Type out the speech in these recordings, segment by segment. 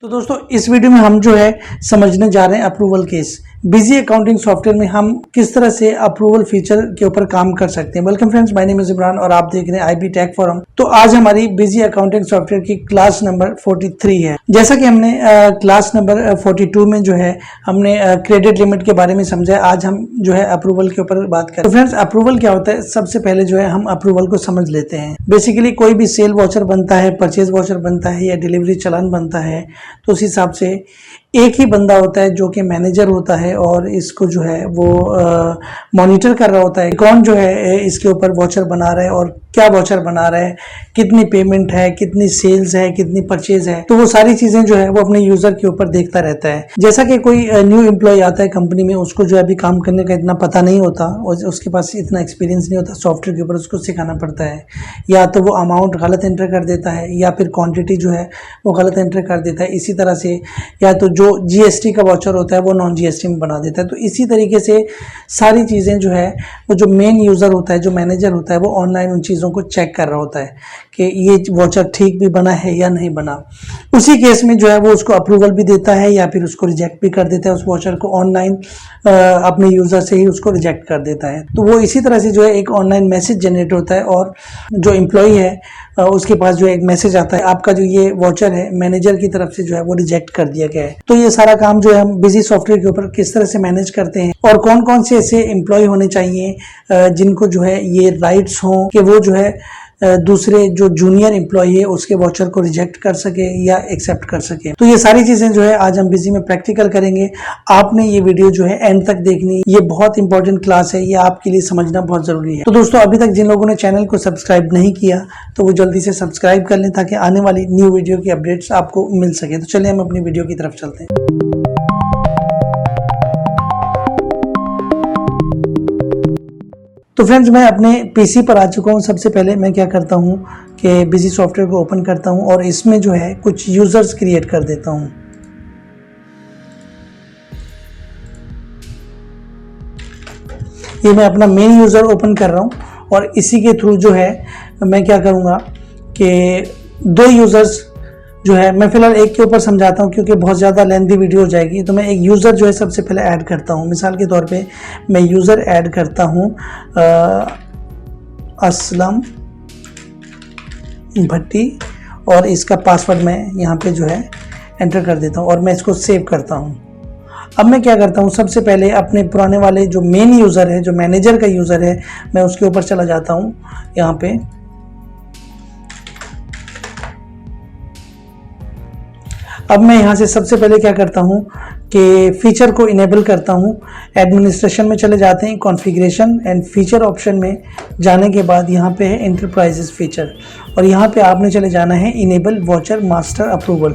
तो दोस्तों इस वीडियो में हम जो है समझने जा रहे हैं approval case. Busy accounting software में हम किस तरह से अप्रूवल फीचर के ऊपर काम कर सकते हैं। Welcome friends, my name is Imran और आप देख रहे हैं आईबी टेक फोरम। तो आज हमारी बिजी अकाउंटिंग सॉफ्टवेयर की क्लास नंबर 43 है। जैसा कि हमने क्लास नंबर 42 में जो है हमने क्रेडिट लिमिट के बारे में समझा, आज हम जो है अप्रूवल के ऊपर बात करें। तो फ्रेंड्स, अप्रूवल क्या होता है? सबसे पहले जो है हम अप्रूवल को समझ लेते हैं। बेसिकली कोई भी सेल वाउचर बनता है, परचेज वाउचर बनता है या डिलीवरी चालान बनता है, तो उस हिसाब से एक ही बंदा होता है जो कि मैनेजर होता है और इसको जो है वो मॉनिटर कर रहा होता है कौन जो है इसके ऊपर वाउचर बना रहा है और क्या वाउचर बना रहा है, कितनी पेमेंट है, कितनी सेल्स है, कितनी परचेज है। तो वो सारी चीजें जो है वो अपने यूजर के ऊपर देखता रहता है। जैसा कि कोई न्यू एम्प्लॉय आता है कंपनी में, उसको जो है अभी काम करने का इतना पता नहीं होता और उसके पास इतना एक्सपीरियंस नहीं होता सॉफ्टवेयर के ऊपर, उसको सिखाना पड़ता है। या तो वो अमाउंट गलत एंटर कर देता है या फिर क्वांटिटी जो है वो गलत एंटर कर देता है। इसी तरह से या तो जो जीएसटी का वाउचर होता है वो नॉन जीएसटी में बना देता है। तो इसी तरीके से सारी चीज़ें जो है वो जो मेन यूज़र होता है, जो मैनेजर होता है, वो ऑनलाइन उन चीज़ों को चेक कर रहा होता है कि ये वाउचर ठीक भी बना है या नहीं बना। उसी केस में जो है वो उसको अप्रूवल भी देता है या फिर उसको रिजेक्ट भी कर देता है। उस वाउचर को ऑनलाइन अपने यूज़र से ही उसको रिजेक्ट कर देता है। तो वो इसी तरह से जो है एक ऑनलाइन मैसेज जनरेट होता है और जो एम्प्लॉई है उसके पास जो एक मैसेज आता है, आपका जो ये वाउचर है मैनेजर की तरफ से जो है वो रिजेक्ट कर दिया गया है। तो ये सारा काम जो है हम बिजी सॉफ्टवेयर के ऊपर किस तरह से मैनेज करते हैं और कौन कौन से ऐसे एम्प्लॉय होने चाहिए जिनको जो है ये राइट्स हों कि वो जो है दूसरे जो जूनियर एम्प्लॉय है उसके वाउचर को रिजेक्ट कर सके या एक्सेप्ट कर सके। तो ये सारी चीजें जो है आज हम बिजी में प्रैक्टिकल करेंगे। आपने ये वीडियो जो है एंड तक देखनी, ये बहुत इंपॉर्टेंट क्लास है, ये आपके लिए समझना बहुत जरूरी है। तो दोस्तों, अभी तक जिन लोगों ने चैनल को सब्सक्राइब नहीं किया तो वो जल्दी से सब्सक्राइब कर लें ताकि आने वाली न्यू वीडियो की अपडेट्स आपको मिल सके। तो चलिए हम अपनी वीडियो की तरफ चलते हैं। तो फ्रेंड्स, मैं अपने पीसी पर आ चुका हूँ। सबसे पहले मैं क्या करता हूँ कि बिजी सॉफ्टवेयर को ओपन करता हूँ और इसमें जो है कुछ यूजर्स क्रिएट कर देता हूँ। ये मैं अपना मेन यूज़र ओपन कर रहा हूँ और इसी के थ्रू जो है मैं क्या करूँगा कि दो यूज़र्स जो है, मैं फिलहाल एक के ऊपर समझाता हूँ क्योंकि बहुत ज़्यादा लेंथी वीडियो हो जाएगी। तो मैं एक यूज़र जो है सबसे पहले ऐड करता हूँ। मिसाल के तौर पे मैं यूज़र ऐड करता हूँ असलम भट्टी और इसका पासवर्ड मैं यहाँ पे जो है एंटर कर देता हूँ और मैं इसको सेव करता हूँ। अब मैं क्या करता हूँ, सबसे पहले अपने पुराने वाले जो मेन यूज़र है, जो मैनेजर का यूज़र है, मैं उसके ऊपर चला जाता हूँ। यहाँ पे अब मैं यहाँ से सबसे पहले क्या करता हूँ कि फीचर को इनेबल करता हूँ। एडमिनिस्ट्रेशन में चले जाते हैं, कॉन्फ़िगरेशन एंड फीचर ऑप्शन में जाने के बाद यहाँ पे है एंटरप्राइजेस फीचर और यहाँ पे आपने चले जाना है इनेबल वाउचर मास्टर अप्रूवल।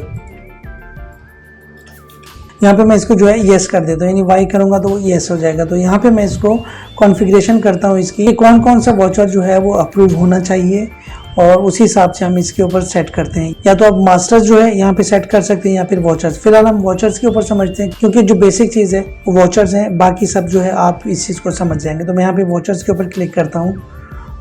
यहाँ पे मैं इसको जो है येस कर देता हूँ, यानी वाई करूँगा तो येस हो जाएगा। तो यहाँ पे मैं इसको कॉन्फ़िगरेशन करता हूँ इसकी कौन कौन सा वाउचर जो है वो अप्रूव होना चाहिए और उसी हिसाब से हम इसके ऊपर सेट करते हैं। या तो आप मास्टर्स जो है यहाँ पे सेट कर सकते हैं या फिर वाउचर्स। फिलहाल हम वाउचर्स के ऊपर समझते हैं क्योंकि जो बेसिक चीज़ है वो वाउचर्स हैं, बाकी सब जो है आप इस चीज़ को समझ जाएंगे। तो मैं यहाँ पे वाउचर्स के ऊपर क्लिक करता हूँ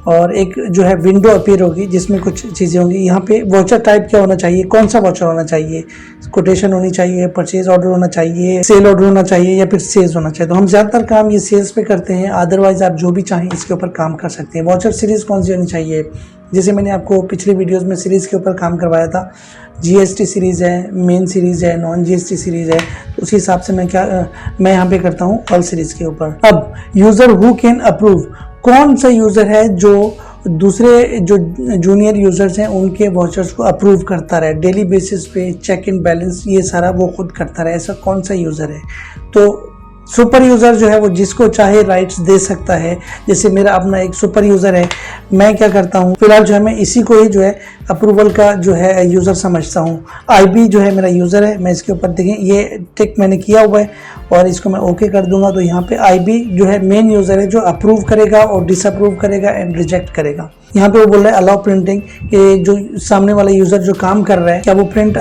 और एक जो है विंडो अपीयर होगी जिसमें कुछ चीज़ें होंगी। यहाँ पे वाउचर टाइप क्या होना चाहिए, कौन सा वाउचर होना चाहिए, कोटेशन होनी चाहिए, परचेज ऑर्डर होना चाहिए, सेल ऑर्डर होना चाहिए या फिर सेल्स होना चाहिए। तो हम ज़्यादातर काम ये सेल्स पे करते हैं, अदरवाइज आप जो भी चाहें इसके ऊपर काम कर सकते हैं। वाउचर सीरीज़ कौन सी होनी चाहिए, जैसे मैंने आपको पिछले वीडियोज़ में सीरीज़ के ऊपर काम करवाया था। जीएसटी सीरीज़ है, मेन सीरीज़ है, नॉन जीएसटी सीरीज़ है। तो उसी हिसाब से मैं यहाँ पे करता हूँ ऑल सीरीज़ के ऊपर। अब यूज़र हु कैन अप्रूव, कौन सा यूज़र है जो दूसरे जो जूनियर यूज़र्स हैं उनके वाउचर्स को अप्रूव करता रहे डेली बेसिस पे, चेक इन बैलेंस ये सारा वो खुद करता रहे, ऐसा कौन सा यूज़र है। तो सुपर यूज़र जो है वो जिसको चाहे राइट्स दे सकता है। जैसे मेरा अपना एक सुपर यूज़र है, मैं क्या करता हूँ फिलहाल जो है मैं इसी को ही जो है अप्रूवल का जो है यूज़र समझता हूँ। आईबी जो है मेरा यूज़र है, मैं इसके ऊपर देखें ये टिक मैंने किया हुआ है और इसको मैं ओके कर दूंगा। तो यहाँ पे आईबी जो है मेन यूज़र है जो अप्रूव करेगा और डिसअप्रूव करेगा एंड रिजेक्ट करेगा। यहाँ पे वो बोल रहा है अलाउ प्रिंटिंग कि जो सामने वाला यूज़र जो काम कर रहा है क्या वो प्रिंट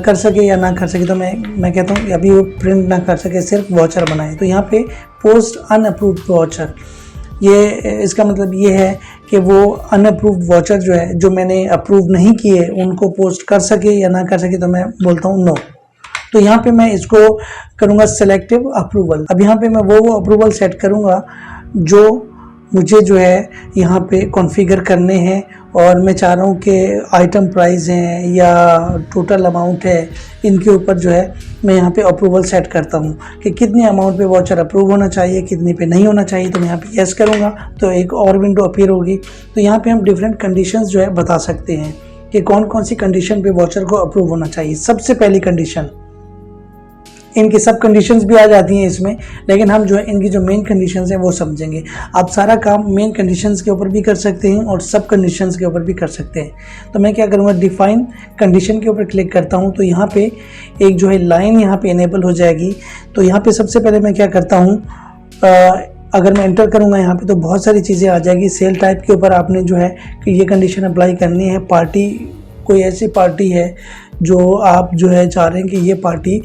कर सके या ना कर सके। तो मैं कहता हूँ अभी वो प्रिंट ना कर सके, सिर्फ वाउचर बनाए। तो यहाँ पे पोस्ट अनअप्रूव्ड वाउचर, ये इसका मतलब ये है कि वो अनअप्रूव्ड वाउचर जो है जो मैंने अप्रूव नहीं किए उनको पोस्ट कर सके या ना कर सके। तो मैं बोलता हूँ नो। तो यहाँ पे मैं इसको करूँगा सेलेक्टिव अप्रूवल। अब यहाँ पे मैं वो अप्रूवल सेट करूँगा जो मुझे जो है यहाँ पे कॉन्फ़िगर करने हैं, और मैं चाह रहा हूँ कि आइटम प्राइस हैं या टोटल अमाउंट है, इनके ऊपर जो है मैं यहाँ पे अप्रूवल सेट करता हूँ कि कितने अमाउंट पे वाउचर अप्रूव होना चाहिए, कितने पे नहीं होना चाहिए। तो मैं यहाँ पे यस करूँगा तो एक और विंडो अपीयर होगी। तो यहाँ पे हम डिफरेंट कंडीशंस जो है बता सकते हैं कि कौन कौन सी कंडीशन पे वाउचर को अप्रूव होना चाहिए। सबसे पहली कंडीशन, इनकी सब कंडीशंस भी आ जाती हैं इसमें, लेकिन हम जो है इनकी जो मेन कंडीशंस हैं वो समझेंगे। आप सारा काम मेन कंडीशंस के ऊपर भी कर सकते हैं और सब कंडीशंस के ऊपर भी कर सकते हैं। तो मैं क्या करूँगा, डिफाइन कंडीशन के ऊपर क्लिक करता हूँ। तो यहाँ पे एक जो है लाइन यहाँ पे इनेबल हो जाएगी। तो यहाँ पे सबसे पहले मैं क्या करता हूँ, अगर मैं एंटर करूँगा यहाँ पे तो बहुत सारी चीज़ें आ जाएगी। सेल टाइप के ऊपर आपने जो है कि ये कंडीशन अप्लाई करनी है। पार्टी, कोई ऐसी पार्टी है जो आप जो है चाह रहे हैं कि ये पार्टी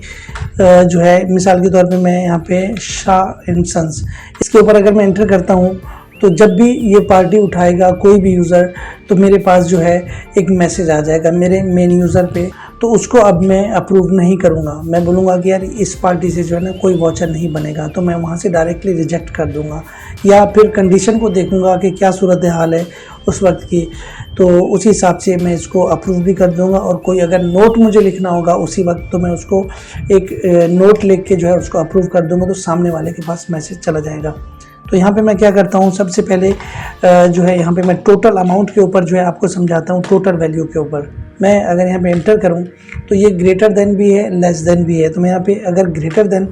जो है, मिसाल के तौर पे मैं यहाँ पे शाह एंड सन्स, इसके ऊपर अगर मैं एंटर करता हूँ तो जब भी ये पार्टी उठाएगा कोई भी यूज़र, तो मेरे पास जो है एक मैसेज आ जाएगा मेरे मेन यूज़र पे। तो उसको अब मैं अप्रूव नहीं करूँगा, मैं बोलूँगा कि यार इस पार्टी से जो है ना कोई वाउचर नहीं बनेगा, तो मैं वहाँ से डायरेक्टली रिजेक्ट कर दूँगा, या फिर कंडीशन को देखूँगा कि क्या सूरत हाल है उस वक्त की, तो उसी हिसाब से मैं इसको अप्रूव भी कर दूँगा। और कोई अगर नोट मुझे लिखना होगा उसी वक्त, तो मैं उसको एक नोट लिख के जो है उसको अप्रूव कर दूँगा, तो सामने वाले के पास मैसेज चला जाएगा। तो यहाँ पे मैं क्या करता हूँ, सबसे पहले जो है यहाँ पे मैं टोटल अमाउंट के ऊपर जो है आपको समझाता हूँ, टोटल वैल्यू के ऊपर। मैं अगर यहाँ पे एंटर करूँ तो ये ग्रेटर देन भी है, लेस देन भी है। तो मैं यहाँ पे अगर ग्रेटर देन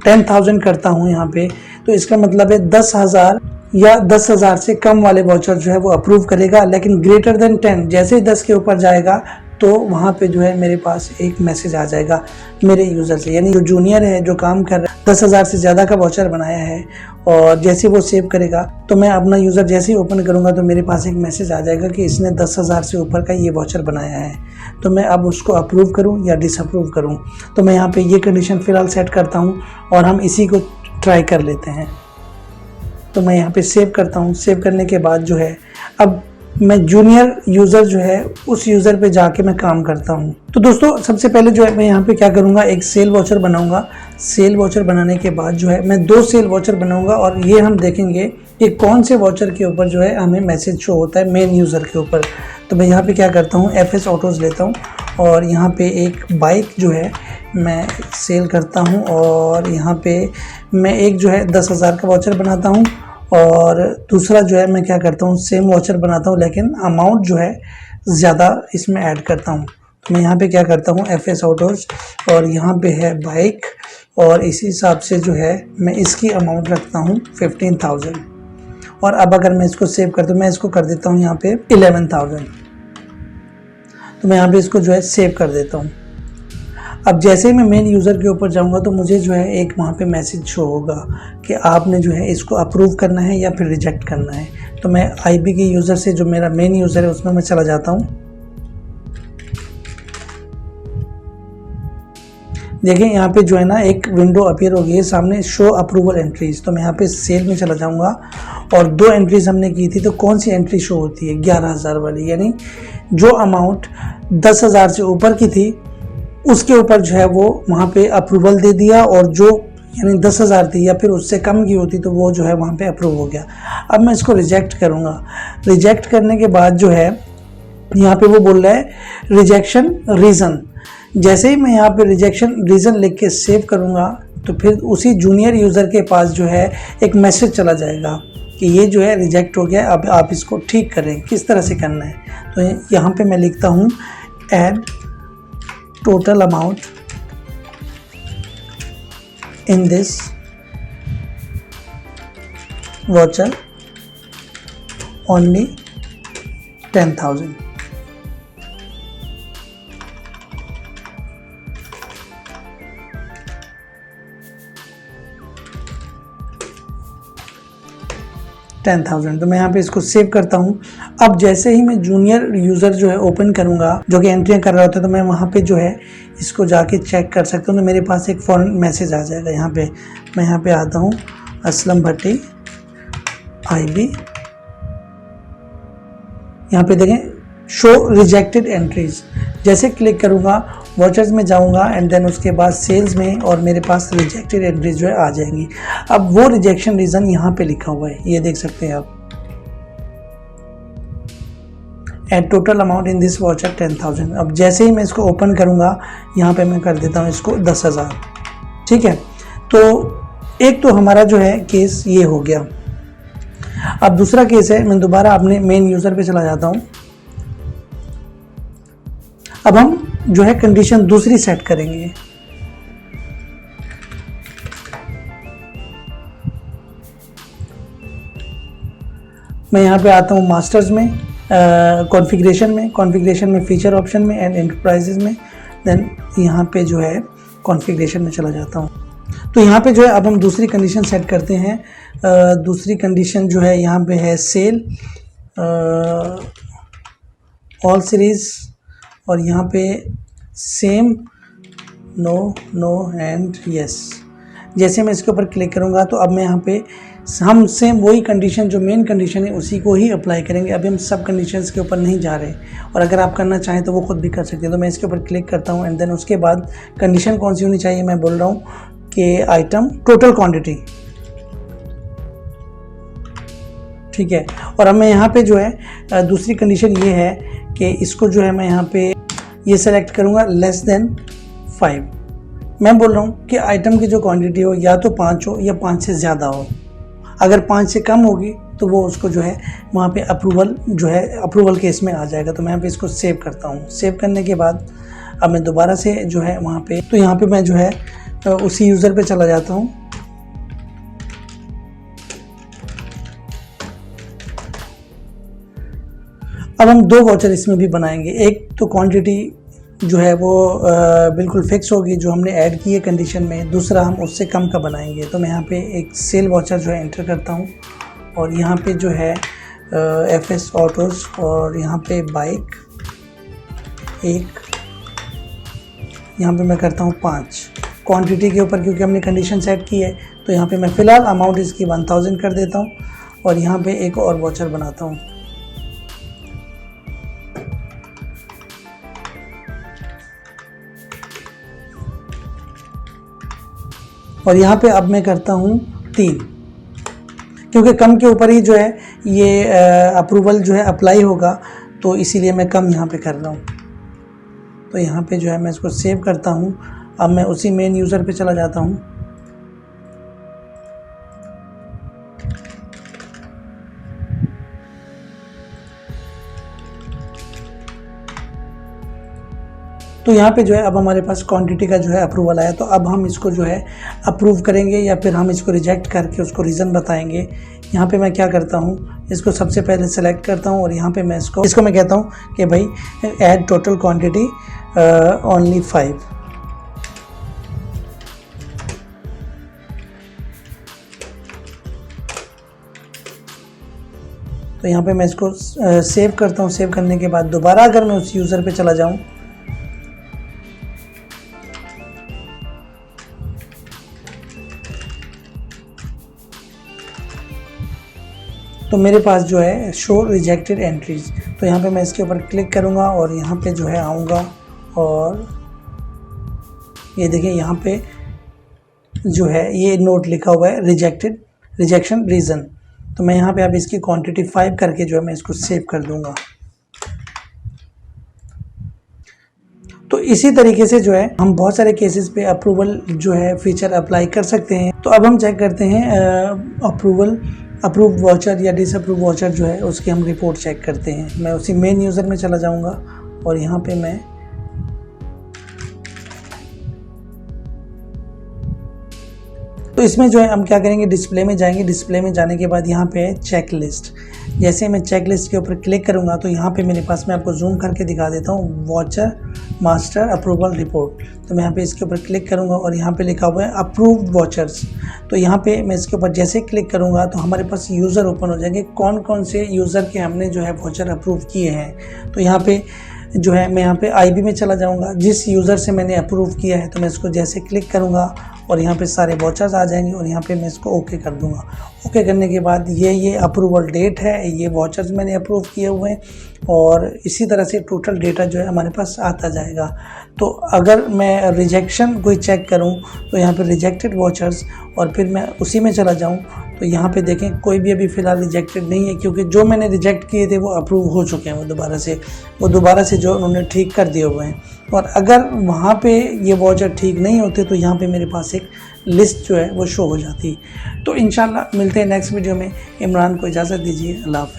10,000 करता हूँ यहाँ पे, तो इसका मतलब है 10,000 या 10,000 से कम वाले वाउचर जो है वो अप्रूव करेगा। लेकिन ग्रेटर देन 10, जैसे ही 10 के ऊपर जाएगा तो वहाँ पे जो है मेरे पास एक मैसेज आ जाएगा मेरे यूज़र से, यानी जो जूनियर है जो काम कर रहा है 10,000 से ज़्यादा का वाउचर बनाया है, और जैसे वो सेव करेगा तो मैं अपना यूज़र जैसे ही ओपन करूँगा तो मेरे पास एक मैसेज आ जाएगा कि इसने 10,000 से ऊपर का ये वाउचर बनाया है। तो मैं अब उसको अप्रूव करूँ या डिसअप्रूव करूँ, तो मैं यहाँ पर ये कंडीशन फ़िलहाल सेट करता हूँ और हम इसी को ट्राई कर लेते हैं। तो मैं यहाँ पे सेव करता हूँ। सेव करने के बाद जो है अब मैं जूनियर यूज़र जो है उस यूज़र पे जाके मैं काम करता हूँ। तो दोस्तों सबसे पहले जो है मैं यहाँ पे क्या करूँगा, एक सेल वाउचर बनाऊँगा। सेल वाउचर बनाने के बाद जो है मैं 2 सेल वाउचर बनाऊँगा, और ये हम देखेंगे कि कौन से वाउचर के ऊपर जो है हमें मैसेज शो होता है मेन यूज़र के ऊपर। तो मैं यहाँ पे क्या करता हूँ, FS ऑटोज़ लेता हूँ और यहाँ पे एक बाइक जो है मैं सेल करता हूँ, और यहाँ पे मैं एक जो है 10,000 का वाउचर बनाता हूँ, और दूसरा जो है मैं क्या करता हूँ सेम वाउचर बनाता हूँ, लेकिन अमाउंट जो है ज़्यादा इसमें ऐड करता हूँ। तो मैं यहाँ पे क्या करता हूँ, FS ऑटोज़, और यहाँ पे है बाइक, और इसी हिसाब से जो है मैं इसकी अमाउंट रखता हूँ 15,000। और अब अगर मैं इसको सेव करता हूँ, मैं इसको कर देता हूँ यहाँ पे 11,000। तो मैं यहाँ पे इसको जो है सेव कर देता हूँ। अब जैसे ही मैं मेन यूज़र के ऊपर जाऊँगा तो मुझे जो है एक वहाँ पे मैसेज शो होगा कि आपने जो है इसको अप्रूव करना है या फिर रिजेक्ट करना है। तो मैं IB के यूज़र से, जो मेरा मेन यूज़र है, उसमें मैं चला जाता हूँ। देखिए यहाँ पे जो है ना एक विंडो अपीयर हो गई है सामने, शो अप्रूवल एंट्रीज। तो मैं यहाँ पे सेल में चला जाऊँगा, और 2 एंट्रीज हमने की थी। तो कौन सी एंट्री शो होती है, 11,000 वाली, यानी जो अमाउंट 10,000 से ऊपर की थी उसके ऊपर जो है वो वहाँ पे अप्रूवल दे दिया, और जो यानी 10,000 थी या फिर उससे कम की होती तो वो जो है वहाँ पे अप्रूव हो गया। अब मैं इसको रिजेक्ट करूँगा। रिजेक्ट करने के बाद जो है यहाँ पे वो बोल रहा है रिजेक्शन रीज़न। जैसे ही मैं यहाँ पे रिजेक्शन रीज़न लिख के सेव करूँगा तो फिर उसी जूनियर यूज़र के पास जो है एक मैसेज चला जाएगा कि ये जो है रिजेक्ट हो गया, अब आप इसको ठीक करें, किस तरह से करना है। तो यहाँ पे मैं लिखता हूँ add total amount in this voucher only 10,000। तो मैं यहाँ पे इसको सेव करता हूँ। अब जैसे ही मैं जूनियर यूज़र जो है ओपन करूँगा, जो कि एंट्रियाँ कर रहा होता है, तो मैं वहाँ पे जो है इसको जाके चेक कर सकता हूँ। तो मेरे पास एक फ़ौरन मैसेज आ जाएगा। यहाँ पे मैं यहाँ पे आता हूँ, असलम भट्टी IB, यहाँ पे देखें शो रिजेक्टेड एंट्रीज। जैसे क्लिक करूँगा वॉचर्स में जाऊंगा एंड देन उसके बाद सेल्स में, और मेरे पास रिजेक्टेड एंट्रीज जो है आ जाएंगी। अब वो रिजेक्शन रीज़न यहाँ पे लिखा हुआ है, ये देख सकते हैं आप। And total amount in this watcher 10,000। अब जैसे ही मैं इसको ओपन करूँगा, यहाँ पे मैं कर देता हूँ इसको 10,000। ठीक है, तो एक तो हमारा जो है केस ये हो गया। अब दूसरा केस है, मैं दोबारा अपने मेन यूज़र पे चला जाता हूँ। अब हम जो है कंडीशन दूसरी सेट करेंगे। मैं यहाँ पे आता हूँ मास्टर्स में, कॉन्फ़िगरेशन में फीचर ऑप्शन में एंड एंटरप्राइजेज में, देन यहाँ पे जो है कॉन्फ़िगरेशन में चला जाता हूँ। तो यहाँ पे जो है अब हम दूसरी कंडीशन सेट करते हैं। दूसरी कंडीशन जो है यहाँ पे है सेल ऑल सीरीज, और यहाँ पे सेम नो एंड यस। जैसे मैं इसके ऊपर क्लिक करूँगा तो अब मैं यहाँ पे हम सेम वही कंडीशन जो मेन कंडीशन है उसी को ही अप्लाई करेंगे। अभी हम सब कंडीशंस के ऊपर नहीं जा रहे, और अगर आप करना चाहें तो वो खुद भी कर सकते हैं। तो मैं इसके ऊपर क्लिक करता हूँ एंड देन उसके बाद कंडीशन कौन सी होनी चाहिए, मैं बोल रहा हूँ कि आइटम टोटल क्वांटिटी। ठीक है, और अब मैं यहाँ पे जो है दूसरी कंडीशन ये है कि इसको जो है मैं यहाँ पे ये सेलेक्ट करूँगा लेस देन 5। मैं बोल रहा हूँ कि आइटम की जो क्वांटिटी हो या तो 5 हो या 5 से ज़्यादा हो। अगर 5 से कम होगी तो वो उसको जो है वहाँ पे अप्रूवल केस में आ जाएगा। तो मैं यहाँ पे इसको सेव करता हूँ। सेव करने के बाद अब मैं दोबारा से जो है वहाँ पे, तो यहाँ पे मैं जो है उसी यूज़र पे चला जाता हूँ। अब हम 2 वॉचर इसमें भी बनाएंगे। एक तो क्वांटिटी जो है वो बिल्कुल फिक्स होगी जो हमने ऐड की है कंडीशन में, दूसरा हम उससे कम का बनाएंगे। तो मैं यहाँ पे एक सेल वॉचर जो है एंटर करता हूँ, और यहाँ पे जो है FS ऑटोज़, और यहाँ पे बाइक एक, यहाँ पे मैं करता हूँ 5 क्वांटिटी के ऊपर, क्योंकि हमने कंडीशन सेट की है। तो यहाँ पे मैं फ़िलहाल अमाउंट इसकी 1000 कर देता हूँ, और यहाँ पे एक और वॉचर बनाता हूँ। और यहाँ पे अब मैं करता हूँ 3, क्योंकि कम के ऊपर ही जो है ये अप्रूवल जो है अप्लाई होगा, तो इसीलिए मैं कम यहाँ पे कर रहा हूँ। तो यहाँ पे जो है मैं इसको सेव करता हूँ। अब मैं उसी मेन यूज़र पे चला जाता हूँ। तो यहाँ पे जो है अब हमारे पास क्वांटिटी का जो है अप्रूवल आया। तो अब हम इसको जो है अप्रूव करेंगे या फिर हम इसको रिजेक्ट करके उसको रीज़न बताएंगे। यहाँ पे मैं क्या करता हूँ, इसको सबसे पहले सेलेक्ट करता हूँ, और यहाँ पे मैं इसको मैं कहता हूँ कि भाई ऐड टोटल क्वांटिटी ओनली 5। तो यहाँ पे मैं इसको सेव करता हूँ। सेव करने के बाद दोबारा अगर मैं उस यूज़र पे चला जाऊँ, तो मेरे पास जो है शो रिजेक्टेड एंट्रीज। तो यहाँ पे मैं इसके ऊपर क्लिक करूँगा और यहाँ पे जो है आऊँगा, और ये देखिए यहाँ पे जो है ये नोट लिखा हुआ है रिजेक्शन रीज़न। तो मैं यहाँ पे अब इसकी क्वांटिटी 5 करके जो है मैं इसको सेव कर दूँगा। तो इसी तरीके से जो है हम बहुत सारे केसेस पे अप्रूवल जो है फीचर अप्लाई कर सकते हैं। तो अब हम चेक करते हैं अप्रूव वॉचर या डिसअप्रूव वॉचर जो है उसकी हम रिपोर्ट चेक करते हैं। मैं उसी मेन यूज़र में चला जाऊंगा, और यहाँ पे मैं तो इसमें जो है हम क्या करेंगे, डिस्प्ले में जाएंगे। डिस्प्ले में जाने के बाद यहाँ पे है चेक लिस्ट। जैसे मैं चेक लिस्ट के ऊपर क्लिक करूँगा तो यहाँ पे मेरे पास, मैं आपको जूम करके दिखा देता हूँ, वॉचर मास्टर अप्रूवल रिपोर्ट। तो मैं यहाँ पे इसके ऊपर क्लिक करूँगा और यहाँ पे लिखा हुआ है अप्रूव्ड वॉचर्स। तो यहाँ पे मैं इसके ऊपर जैसे क्लिक करूँगा तो हमारे पास यूज़र ओपन हो जाएंगे, कौन कौन से यूज़र के हमने जो है वॉचर अप्रूव किए हैं। तो यहाँ पे जो है मैं यहाँ पे IB में चला जाऊँगा, जिस यूज़र से मैंने अप्रूव किया है। तो मैं इसको जैसे क्लिक करूँगा और यहाँ पे सारे वॉचर्स आ जाएंगे और यहाँ पे मैं इसको ओके कर दूंगा। ओके करने के बाद ये अप्रूवल डेट है, ये वॉचर्स मैंने अप्रूव किए हुए हैं और इसी तरह से टोटल डेटा जो है हमारे पास आता जाएगा। तो अगर मैं रिजेक्शन कोई चेक करूं तो यहाँ पे रिजेक्टेड वॉचर्स और फिर मैं उसी में चला जाऊं तो यहाँ पे देखें कोई भी अभी फ़िलहाल रिजेक्टेड नहीं है, क्योंकि जो मैंने रिजेक्ट किए थे वो अप्रूव हो चुके हैं। वो दोबारा से जो उन्होंने ठीक कर दिए हुए हैं। और अगर वहाँ पे ये वॉचर ठीक नहीं होते तो यहाँ पे मेरे पास एक लिस्ट जो है वो शो हो जाती। तो इंशाल्लाह मिलते हैं नेक्स्ट वीडियो में। इमरान को इजाज़त दीजिए। अल्लाह हाफ़िज़।